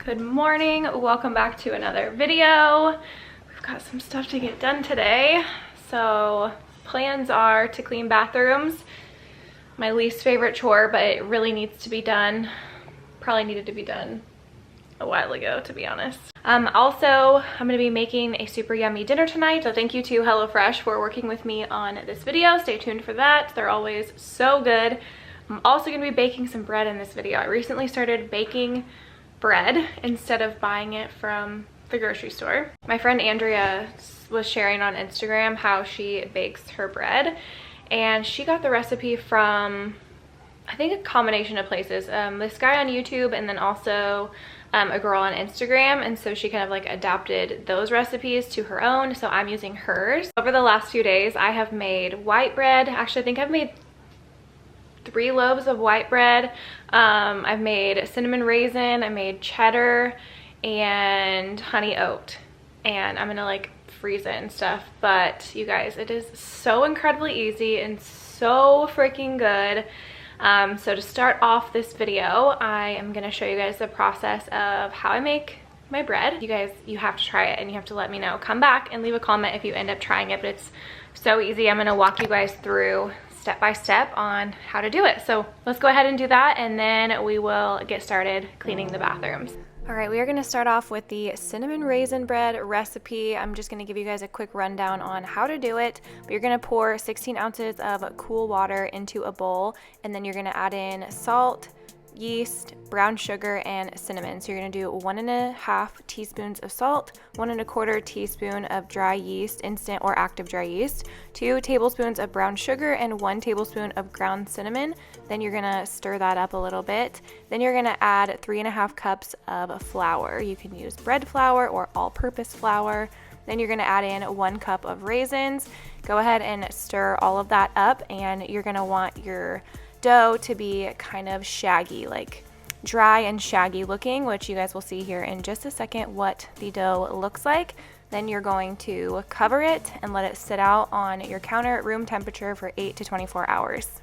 Good morning, welcome back to another video. We've got some stuff to get done today. So plans are to clean bathrooms. My least favorite chore, but it really needs to be done. Probably needed to be done a while ago, to be honest. Also, I'm gonna be making a super yummy dinner tonight. So thank you to HelloFresh for working with me on this video. Stay tuned for that. They're always so good. I'm also gonna be baking some bread in this video. I recently started baking bread instead of buying it from the grocery store. My friend Andrea was sharing on Instagram how she bakes her bread, and she got the recipe from, I think, a combination of places. This guy on YouTube, and then also a girl on Instagram, and so she kind of like adapted those recipes to her own, so I'm using hers. Over the last few days I have made white bread. Actually, I think I've made 3 loaves of white bread. I've made cinnamon raisin, I made cheddar, and honey oat, and I'm gonna like freeze it and stuff. But you guys, it is so incredibly easy and so freaking good. So to start off this video, I am gonna show you guys the process of how I make my bread. You guys, you have to try it and you have to let me know. Come back and leave a comment if you end up trying it, but it's so easy. I'm gonna walk you guys through step by step on how to do it. So let's go ahead and do that, and then we will get started cleaning the bathrooms. All right, we are gonna start off with the cinnamon raisin bread recipe. I'm just gonna give you guys a quick rundown on how to do it. But you're gonna pour 16 ounces of cool water into a bowl, and then you're gonna add in salt, yeast, brown sugar, and cinnamon. So you're gonna do 1.5 teaspoons of salt, 1.25 teaspoon of dry yeast, instant or active dry yeast, 2 tablespoons of brown sugar, and 1 tablespoon of ground cinnamon. Then you're gonna stir that up a little bit. Then you're gonna add 3.5 cups of flour. You can use bread flour or all-purpose flour. Then you're gonna add in 1 cup of raisins. Go ahead and stir all of that up, and you're gonna want your dough to be kind of shaggy, like dry and shaggy looking, which you guys will see here in just a second what the dough looks like. Then you're going to cover it and let it sit out on your counter at room temperature for 8 to 24 hours.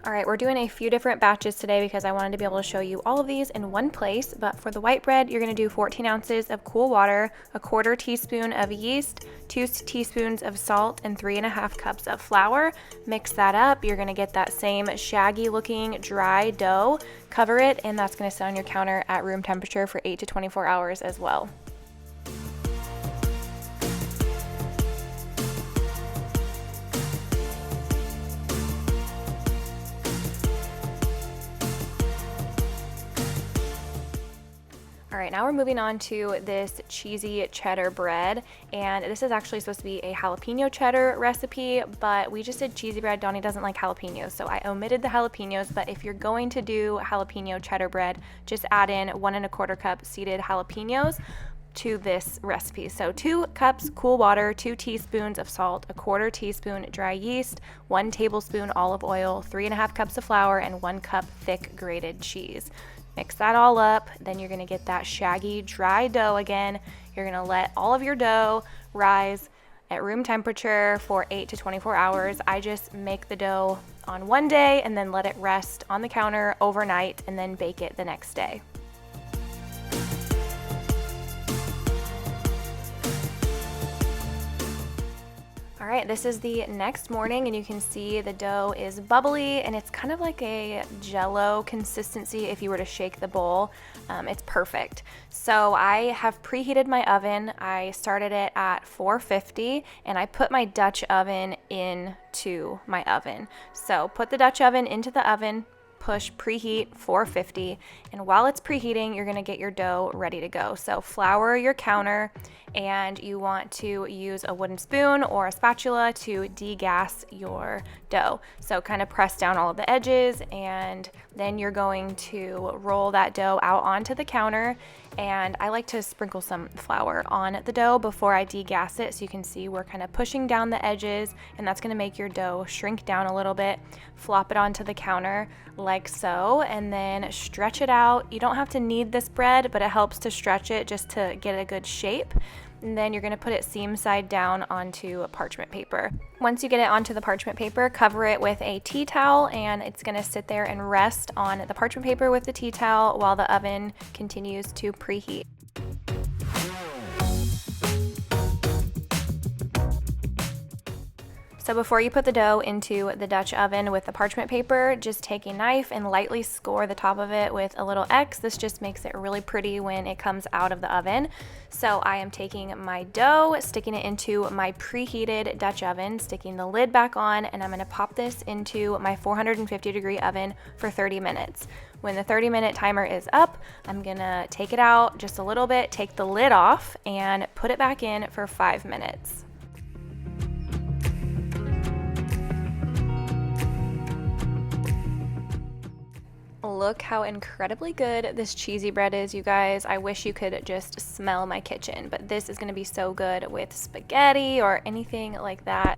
All right, we're doing a few different batches today because I wanted to be able to show you all of these in one place. But for the white bread, you're gonna do 14 ounces of cool water, 1/4 teaspoon of yeast, 2 teaspoons of salt, and 3.5 cups of flour. Mix that up. You're gonna get that same shaggy looking dry dough. Cover it, and that's gonna sit on your counter at room temperature for 8 to 24 hours as well. All right, now we're moving on to this cheesy cheddar bread, and this is actually supposed to be a jalapeno cheddar recipe, but we just did cheesy bread. Donnie doesn't like jalapenos, so I omitted the jalapenos. But if you're going to do jalapeno cheddar bread, just add in 1.25 cup seeded jalapenos to this recipe. So 2 cups cool water, 2 teaspoons of salt, 1/4 teaspoon dry yeast, 1 tablespoon olive oil, 3.5 cups of flour, and 1 cup thick grated cheese. Mix that all up. Then you're gonna get that shaggy dry dough again. You're gonna let all of your dough rise at room temperature for 8 to 24 hours. I just make the dough on one day and then let it rest on the counter overnight and then bake it the next day. All right, this is the next morning, and you can see the dough is bubbly, and it's kind of like a jello consistency if you were to shake the bowl. It's perfect. So I have preheated my oven. I started it at 450, and I put my Dutch oven into my oven. So put the Dutch oven into the oven, push preheat 450, and while it's preheating, you're gonna get your dough ready to go. So flour your counter, and you want to use a wooden spoon or a spatula to degas your dough. So kind of press down all of the edges, and then you're going to roll that dough out onto the counter. And I like to sprinkle some flour on the dough before I degas it, so you can see we're kind of pushing down the edges, and that's gonna make your dough shrink down a little bit. Flop it onto the counter like so, and then stretch it out. You don't have to knead this bread, but it helps to stretch it just to get a good shape. and then you're going to put it seam side down onto a parchment paper. Once you get it onto the parchment paper, cover it with a tea towel, and it's going to sit there and rest on the parchment paper with the tea towel while the oven continues to preheat. So before you put the dough into the Dutch oven with the parchment paper, just take a knife and lightly score the top of it with a little X. This just makes it really pretty when it comes out of the oven. So I am taking my dough, sticking it into my preheated Dutch oven, sticking the lid back on, and I'm going to pop this into my 450-degree oven for 30 minutes. When the 30-minute timer is up, I'm going to take it out just a little bit, take the lid off, and put it back in for 5 minutes. Look how incredibly good this cheesy bread is, you guys. I wish you could just smell my kitchen, but this is going to be so good with spaghetti or anything like that.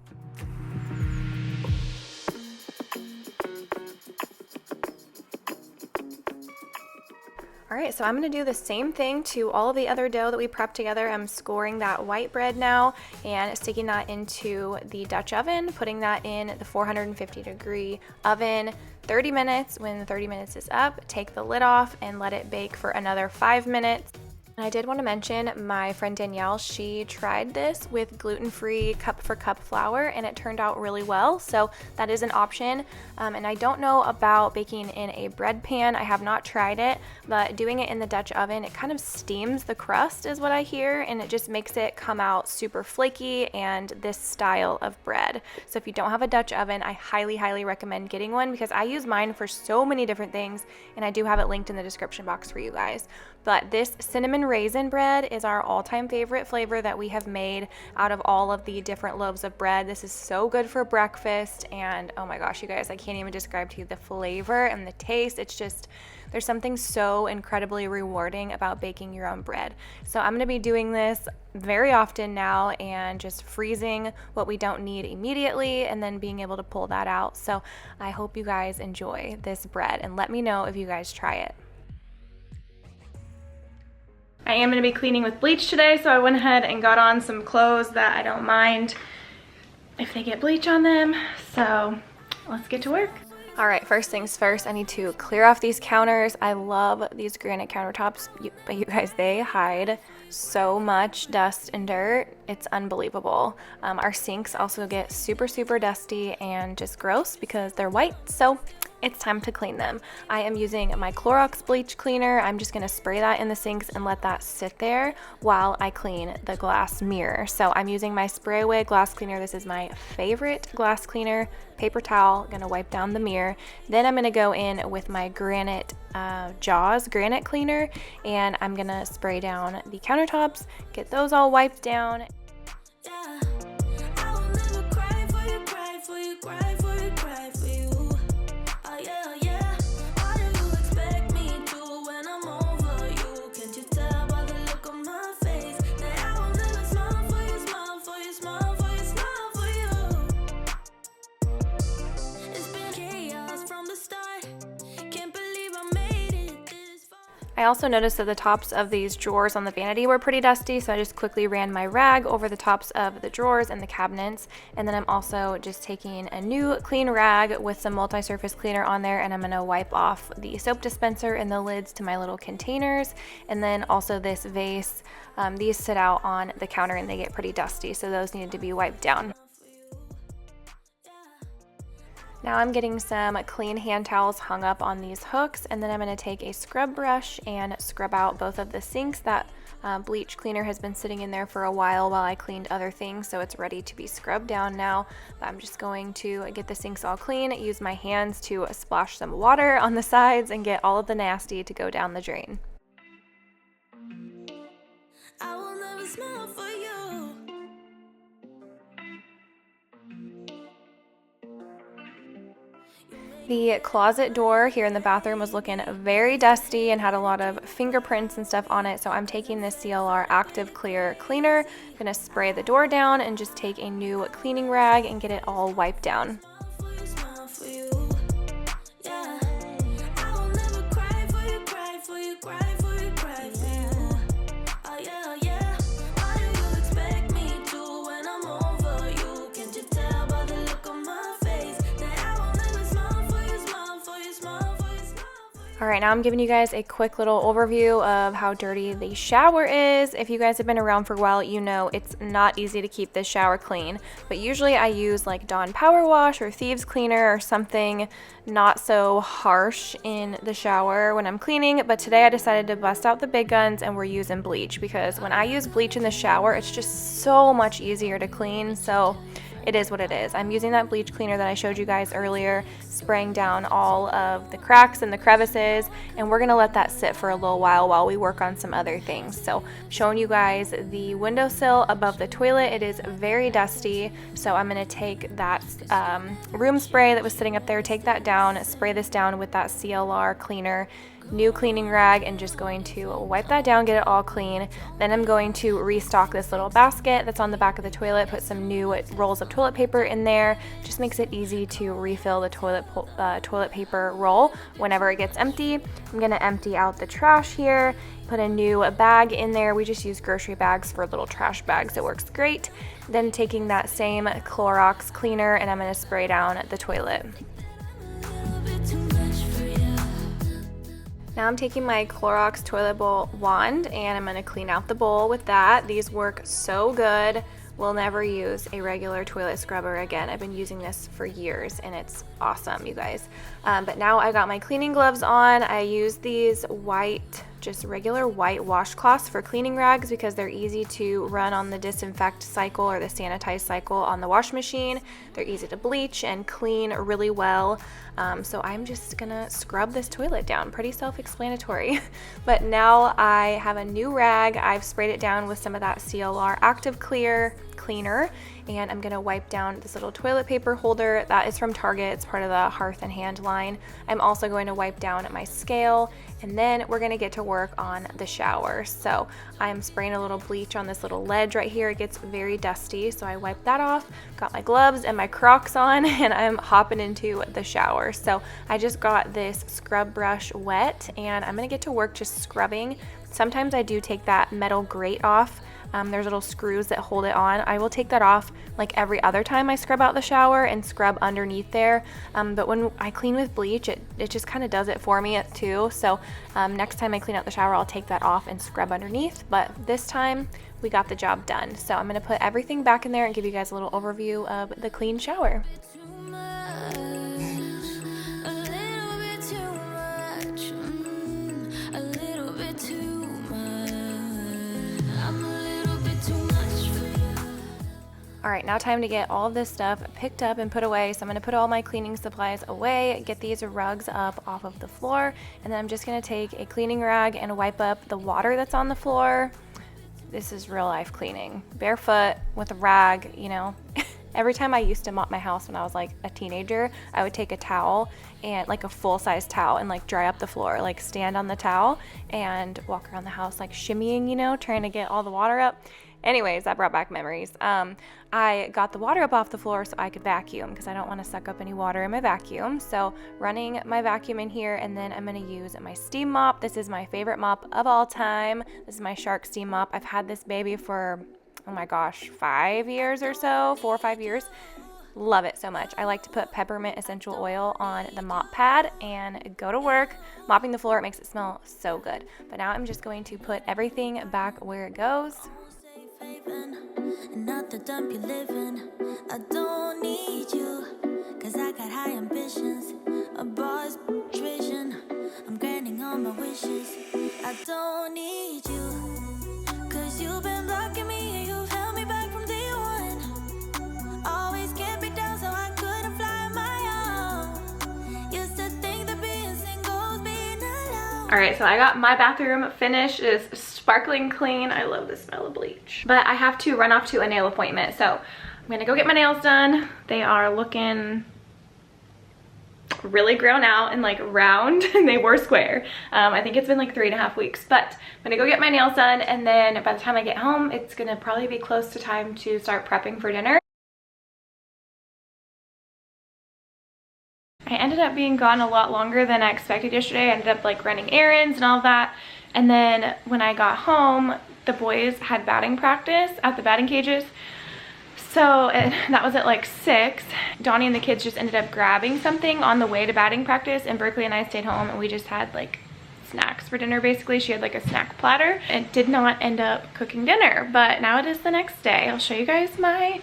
All right, so I'm going to do the same thing to all of the other dough that we prepped together. I'm scoring that white bread now and sticking that into the Dutch oven, putting that in the 450-degree oven, 30 minutes. When the 30 minutes is up, take the lid off and let it bake for another 5 minutes. And I did want to mention my friend Danielle, she tried this with gluten-free cup-for-cup flour and it turned out really well, so that is an option. And I don't know about baking in a bread pan. I have not tried it, but doing it in the Dutch oven, it kind of steams the crust is what I hear, and it just makes it come out super flaky and this style of bread. So if you don't have a Dutch oven, I highly, highly recommend getting one because I use mine for so many different things, and I do have it linked in the description box for you guys. But this cinnamon raisin bread is our all-time favorite flavor that we have made out of all of the different loaves of bread. This is so good for breakfast, and oh my gosh, you guys, I can't even describe to you the flavor and the taste. It's just, there's something so incredibly rewarding about baking your own bread. So I'm going to be doing this very often now and just freezing what we don't need immediately and then being able to pull that out. So I hope you guys enjoy this bread and let me know if you guys try it. I am going to be cleaning with bleach today, so I went ahead and got on some clothes that I don't mind if they get bleach on them. So let's get to work. All right, first things first, I need to clear off these counters. I love these granite countertops, but you guys, they hide so much dust and dirt. It's unbelievable. Our sinks also get super, super dusty and just gross because they're white, so it's time to clean them. I am using my Clorox bleach cleaner. I'm just gonna spray that in the sinks and let that sit there while I clean the glass mirror. So I'm using my spray away glass cleaner. This is my favorite glass cleaner. Paper towel, gonna wipe down the mirror. Then I'm gonna go in with my granite Jaws granite cleaner, and I'm gonna spray down the countertops, get those all wiped down. I also noticed that the tops of these drawers on the vanity were pretty dusty, so I just quickly ran my rag over the tops of the drawers and the cabinets. And then I'm also just taking a new clean rag with some multi-surface cleaner on there, and I'm gonna wipe off the soap dispenser and the lids to my little containers. And then also this vase, these sit out on the counter and they get pretty dusty, so those needed to be wiped down. Now I'm getting some clean hand towels hung up on these hooks, and then I'm going to take a scrub brush and scrub out both of the sinks. That bleach cleaner has been sitting in there for a while I cleaned other things, so it's ready to be scrubbed down now. But I'm just going to get the sinks all clean, use my hands to splash some water on the sides and get all of the nasty to go down the drain. I will never smile for you. The closet door here in the bathroom was looking very dusty and had a lot of fingerprints and stuff on it, so I'm taking this CLR Active Clear cleaner. I'm going to spray the door down and just take a new cleaning rag and get it all wiped down. All right, now I'm giving you guys a quick little overview of how dirty the shower is. If you guys have been around for a while, you know it's not easy to keep this shower clean, but usually I use like Dawn Power Wash or Thieves Cleaner or something not so harsh in the shower when I'm cleaning. But today I decided to bust out the big guns and we're using bleach, because when I use bleach in the shower, it's just so much easier to clean. So it is what it is. I'm using that bleach cleaner that I showed you guys earlier, spraying down all of the cracks and the crevices, and we're gonna let that sit for a little while we work on some other things. So showing you guys the windowsill above the toilet. It is very dusty, so I'm gonna take that room spray that was sitting up there, take that down, spray this down with that CLR cleaner, new cleaning rag, and just going to wipe that down, get it all clean. Then I'm going to restock this little basket that's on the back of the toilet, put some new rolls of toilet paper in there. Just makes it easy to refill the toilet paper roll whenever it gets empty. I'm gonna empty out the trash here, put a new bag in there. We just use grocery bags for little trash bags. It works great. Then taking that same Clorox cleaner and I'm gonna spray down the toilet. Now I'm taking my Clorox toilet bowl wand and I'm going to clean out the bowl with that. These work so good. We'll never use a regular toilet scrubber again. I've been using this for years and it's awesome, you guys. But now I got my cleaning gloves on. I use these white, just regular white washcloths for cleaning rags because they're easy to run on the disinfect cycle or the sanitize cycle on the wash machine. They're easy to bleach and clean really well. So I'm just gonna scrub this toilet down. Pretty self-explanatory. But now I have a new rag. I've sprayed it down with some of that CLR Active Clear cleaner, and I'm gonna wipe down this little toilet paper holder that is from Target. It's part of the Hearth and Hand line. I'm also going to wipe down my scale, and then we're gonna get to work on the shower. So I'm spraying a little bleach on this little ledge right here. It gets very dusty, so I wipe that off, got my gloves and my Crocs on, and I'm hopping into the shower. So I just got this scrub brush wet, and I'm gonna get to work just scrubbing. Sometimes I do take that metal grate off. There's little screws that hold it on. I will take that off like every other time I scrub out the shower and scrub underneath there. But when I clean with bleach, it just kind of does it for me too. So next time I clean out the shower, I'll take that off and scrub underneath. But this time we got the job done. So I'm gonna put everything back in there and give you guys a little overview of the clean shower. All right, now time to get all of this stuff picked up and put away. So I'm gonna put all my cleaning supplies away, get these rugs up off of the floor, and then I'm just gonna take a cleaning rag and wipe up the water that's on the floor. This is real life cleaning. Barefoot with a rag, you know. Every time I used to mop my house when I was like a teenager, I would take a towel and like a full-size towel and like dry up the floor, like stand on the towel and walk around the house like shimmying, you know, trying to get all the water up. Anyways, that brought back memories. I got the water up off the floor so I could vacuum because I don't want to suck up any water in my vacuum. So running my vacuum in here, and then I'm going to use my steam mop. This is my favorite mop of all time. This is my Shark steam mop. I've had this baby for, oh my gosh, 5 years or so, 4 or 5 years. Love it so much. I like to put peppermint essential oil on the mop pad and go to work mopping the floor. It makes it smell so good. But now I'm just going to put everything back where it goes. And not the dump you live in. I don't need you, cause I got high ambitions. A boss vision. I'm granting all my wishes. I don't need you, cause you've been blocking me and you've held me back from day one. Always kept me down so I couldn't fly on my own. Used to think that being single was being alone. Alright, so I got my bathroom finished. It is sparkling clean. I love the smell of bleach. But I have to run off to a nail appointment, so I'm gonna go get my nails done. They are looking really grown out and like round, and they were square. I think it's been like 3.5 weeks, but I'm gonna go get my nails done, and then by the time I get home, it's gonna probably be close to time to start prepping for dinner. I ended up being gone a lot longer than I expected yesterday. I ended up like running errands and all that. And then when I got home, the boys had batting practice at the batting cages. So that was at like 6. Donnie and the kids just ended up grabbing something on the way to batting practice, and Berkeley and I stayed home and we just had like snacks for dinner. Basically, she had like a snack platter and did not end up cooking dinner, but now it is the next day. I'll show you guys my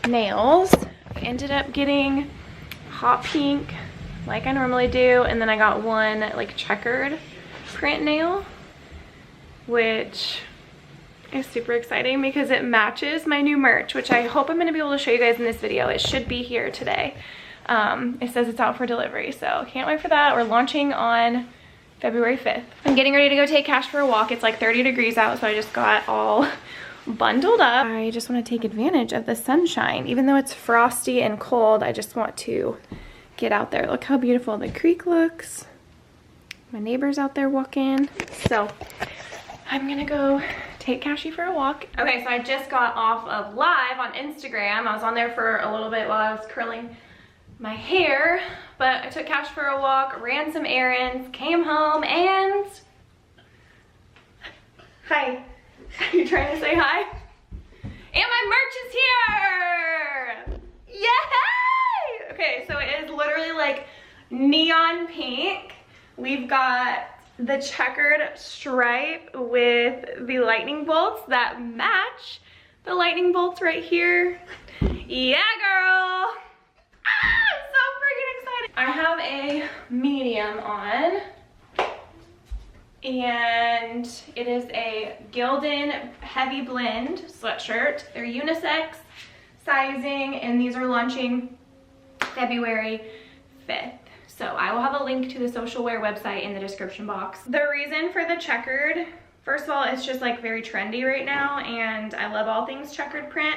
nails. I ended up getting hot pink like I normally do, and then I got one like checkered print nail, which is super exciting because it matches my new merch, which I hope I'm going to be able to show you guys in this video. It should be here today. It says it's out for delivery, so can't wait for that. We're launching on February 5th. I'm getting ready to go take Cash for a walk. It's like 30 degrees out, so I just got all bundled up. I just want to take advantage of the sunshine. Even though it's frosty and cold, I just want to get out there. Look how beautiful the creek looks. My neighbor's out there walking. So I'm gonna go take Cashy for a walk. Okay, so I just got off of live on Instagram. I was on there for a little bit while I was curling my hair, but I took Cash for a walk, ran some errands, came home, and hi. Are you trying to say hi? And my merch is here! Yay! Okay, so it is literally like neon pink. We've got the checkered stripe with the lightning bolts that match the lightning bolts right here. Yeah, girl! Ah, I'm so freaking excited. I have a medium on, and it is a Gildan heavy blend sweatshirt. They're unisex sizing, and these are launching February 5th. So I will have a link to the Social Wear website in the description box. The reason for the checkered, first of all, it's just like very trendy right now, and I love all things checkered print.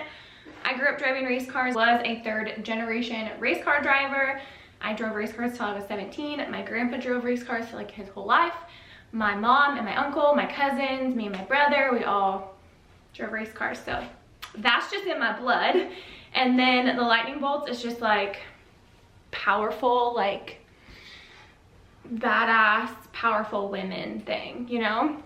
I grew up driving race cars, was a 3rd generation race car driver. I drove race cars till I was 17. My grandpa drove race cars for like his whole life. My mom and my uncle, my cousins, me and my brother, we all drove race cars. So that's just in my blood. And then the lightning bolts is just like powerful, like badass, powerful women thing, you know?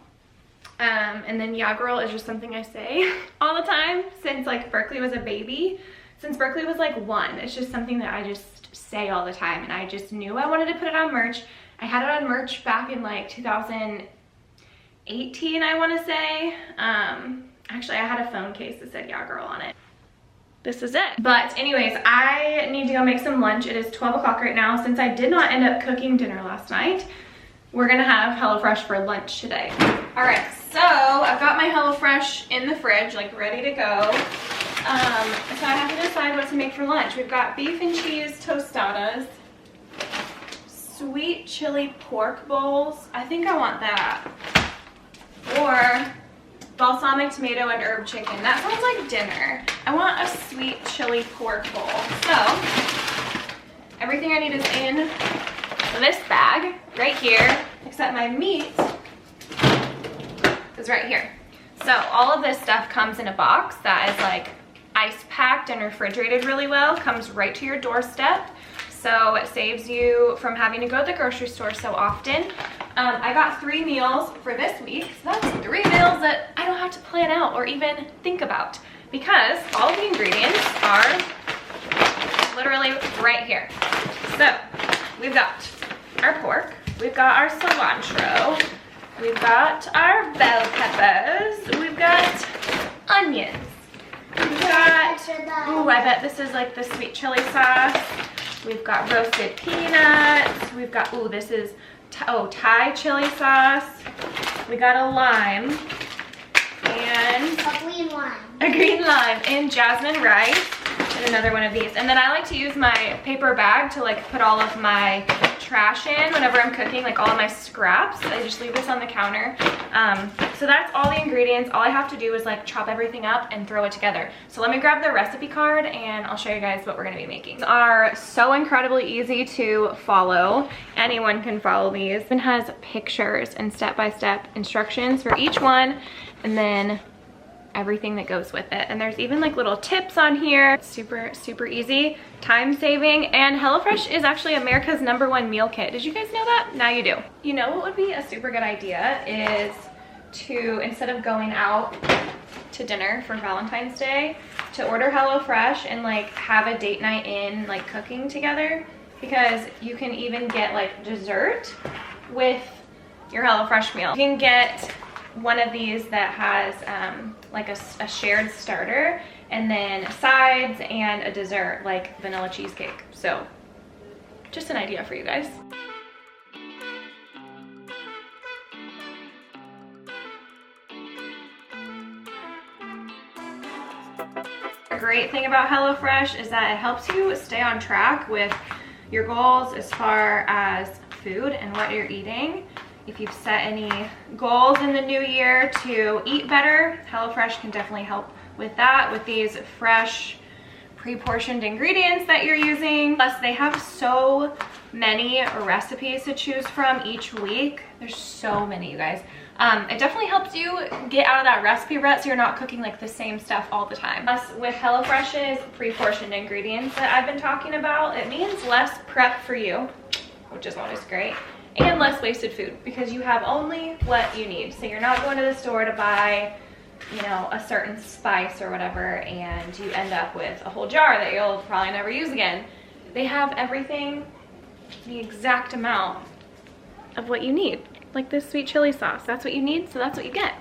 And then yeah girl is just something I say all the time since like Berkeley was a baby. Since Berkeley was like 1, it's just something that I just say all the time, and I just knew I wanted to put it on merch. I had it on merch back in like 2018, I want to say. Actually, I had a phone case that said yeah girl on it. This is it. But anyways, I need to go make some lunch. It is 12 o'clock right now. Since I did not end up cooking dinner last night, we're gonna have HelloFresh for lunch today. All right, so I've got my HelloFresh in the fridge, like ready to go. So I have to decide what to make for lunch. We've got beef and cheese tostadas, sweet chili pork bowls. I think I want that. Or balsamic tomato and herb chicken. That sounds like dinner. I want a sweet chili pork bowl. So everything I need is in this bag right here, except my meat is right here. So all of this stuff comes in a box that is like ice packed and refrigerated really well, comes right to your doorstep. So it saves you from having to go to the grocery store so often. I got 3 meals for this week. So that's 3 meals that I don't have to plan out or even think about, because all of the ingredients are literally right here. So we've got our pork, we've got our cilantro, we've got our bell peppers, we've got onions, we've got, ooh, I bet this is like the sweet chili sauce. We've got roasted peanuts. We've got, ooh, this is, Thai chili sauce. We got a lime. And a green lime. A green lime and jasmine rice. And another one of these. And then I like to use my paper bag to like put all of my trash in whenever I'm cooking, like all of my scraps. I just leave this on the counter. So that's all the ingredients. All I have to do is like chop everything up and throw it together. So let me grab the recipe card and I'll show you guys what we're gonna be making. These are so incredibly easy to follow. Anyone can follow these. It has pictures and step-by-step instructions for each one, and then everything that goes with it. And there's even like little tips on here. It's super easy, time saving, and HelloFresh is actually America's #1 meal kit. Did you guys know that? Now you do. You know what would be a super good idea is to, instead of going out to dinner for Valentine's Day to order HelloFresh and like have a date night in like cooking together, because you can even get like dessert with your HelloFresh meal. You can get one of these that has like a shared starter and then sides and a dessert like vanilla cheesecake. So just an idea for you guys. The great thing about HelloFresh is that it helps you stay on track with your goals as far as food and what you're eating. If you've set any goals in the new year to eat better, HelloFresh can definitely help with that, with these fresh, pre-portioned ingredients that you're using. Plus, they have so many recipes to choose from each week. There's so many, you guys. It definitely helps you get out of that recipe rut so you're not cooking like the same stuff all the time. Plus, with HelloFresh's pre-portioned ingredients that I've been talking about, it means less prep for you, which is always great, and less wasted food because you have only what you need. So you're not going to the store to buy, you know, a certain spice or whatever, and you end up with a whole jar that you'll probably never use again. They have everything, the exact amount of what you need. Like this sweet chili sauce, that's what you need, so that's what you get.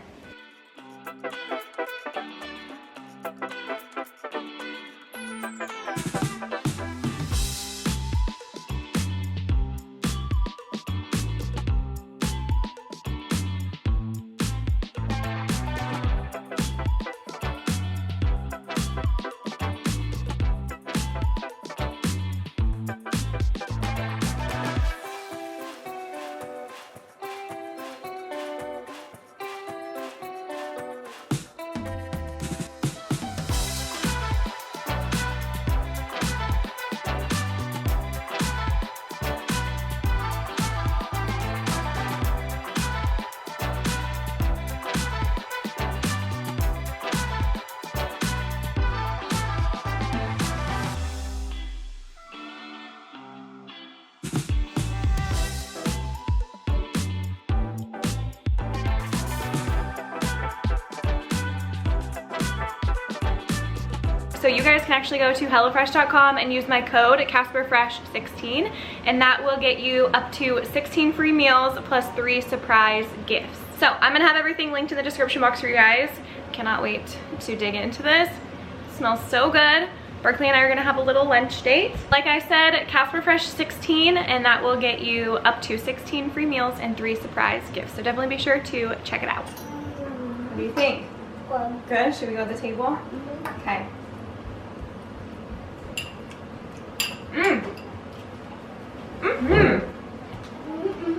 So you guys can actually go to HelloFresh.com and use my code CasperFresh16, and that will get you up to 16 free meals plus 3 surprise gifts. So I'm gonna have everything linked in the description box for you guys. Cannot wait to dig into this. It smells so good. Berkeley and I are gonna have a little lunch date. Like I said, CasperFresh16, and that will get you up to 16 free meals and 3 surprise gifts. So definitely be sure to check it out. What do you think? Good, should we go to the table? Okay.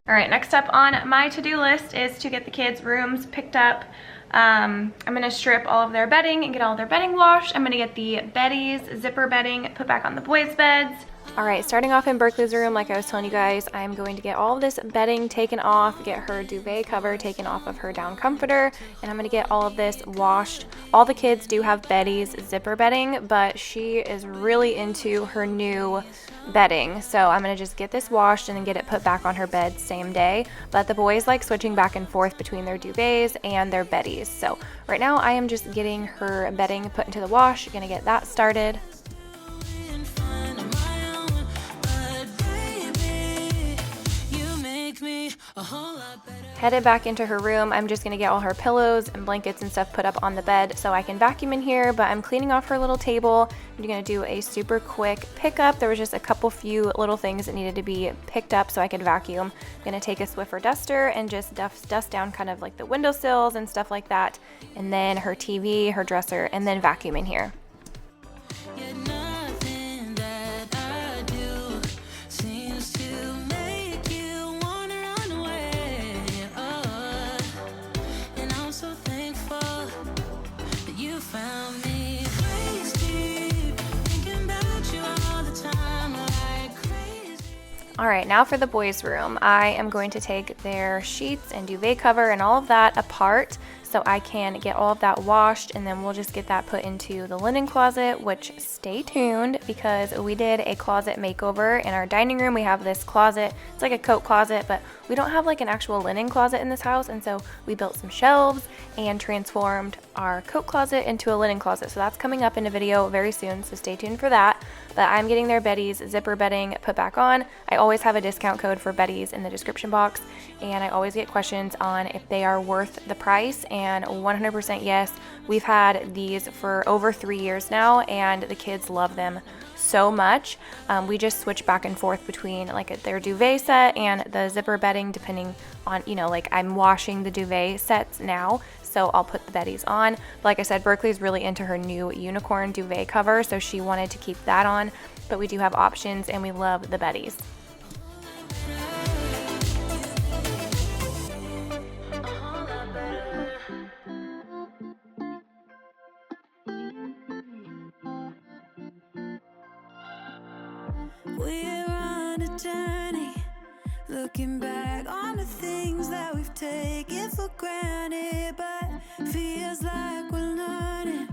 All right, next up on my to-do list is to get the kids' rooms picked up. I'm gonna strip all of their bedding and get all of their bedding washed. I'm gonna get the beddies, zipper bedding put back on the boys' beds. All right, starting off in Berkeley's room, like I was telling you guys, I'm going to get all of this bedding taken off, get her duvet cover taken off of her down comforter, and I'm gonna get all of this washed. All the kids do have Betty's zipper bedding, but she is really into her new bedding. So I'm gonna just get this washed and then get it put back on her bed same day. But the boys like switching back and forth between their duvets and their beddies. So right now I am just getting her bedding put into the wash, gonna get that started. Headed back into her room, I'm just gonna get all her pillows and blankets and stuff put up on the bed so I can vacuum in here, but I'm cleaning off her little table. I'm gonna do a super quick pickup. There was just a few little things that needed to be picked up so I could vacuum. I'm gonna take a Swiffer duster and just dust down kind of like the windowsills and stuff like that, and then her TV, her dresser, and then vacuum in here. All right, now for the boys' room. I am going to take their sheets and duvet cover and all of that apart so I can get all of that washed, and then we'll just get that put into the linen closet, which stay tuned because we did a closet makeover in our dining room. We have this closet, it's like a coat closet, but we don't have like an actual linen closet in this house, and so we built some shelves and transformed our coat closet into a linen closet. So that's coming up in a video very soon, so stay tuned for that. But I'm getting their Betty's zipper bedding put back on. I always have a discount code for Betty's in the description box, and I always get questions on if they are worth the price, and 100% yes. We've had these for over 3 years now, and the kids love them so much. We just switch back and forth between like their duvet set and the zipper bedding, depending on, you know, like I'm washing the duvet sets now, so I'll put the Betty's on. But like I said, Berkeley's really into her new unicorn duvet cover, so she wanted to keep that on, but we do have options, and we love the Betty's. We're on a journey, looking back on the things that we've taken for granted, but feels like we're learning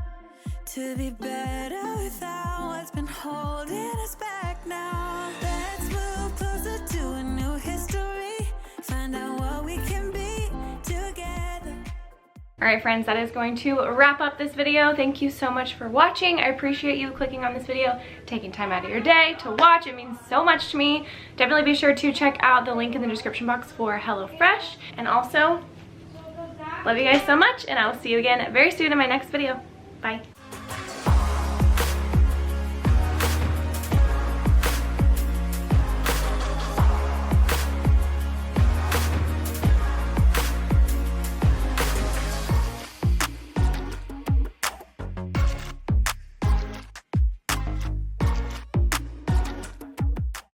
to be better without what's been holding us back now. Let's move closer to a new history, find out what we can be together. All right, friends, that is going to wrap up this video. Thank you so much for watching. I appreciate you clicking on this video, taking time out of your day to watch. It means so much to me. Definitely be sure to check out the link in the description box for HelloFresh. And also, love you guys so much, and I will see you again very soon in my next video. Bye.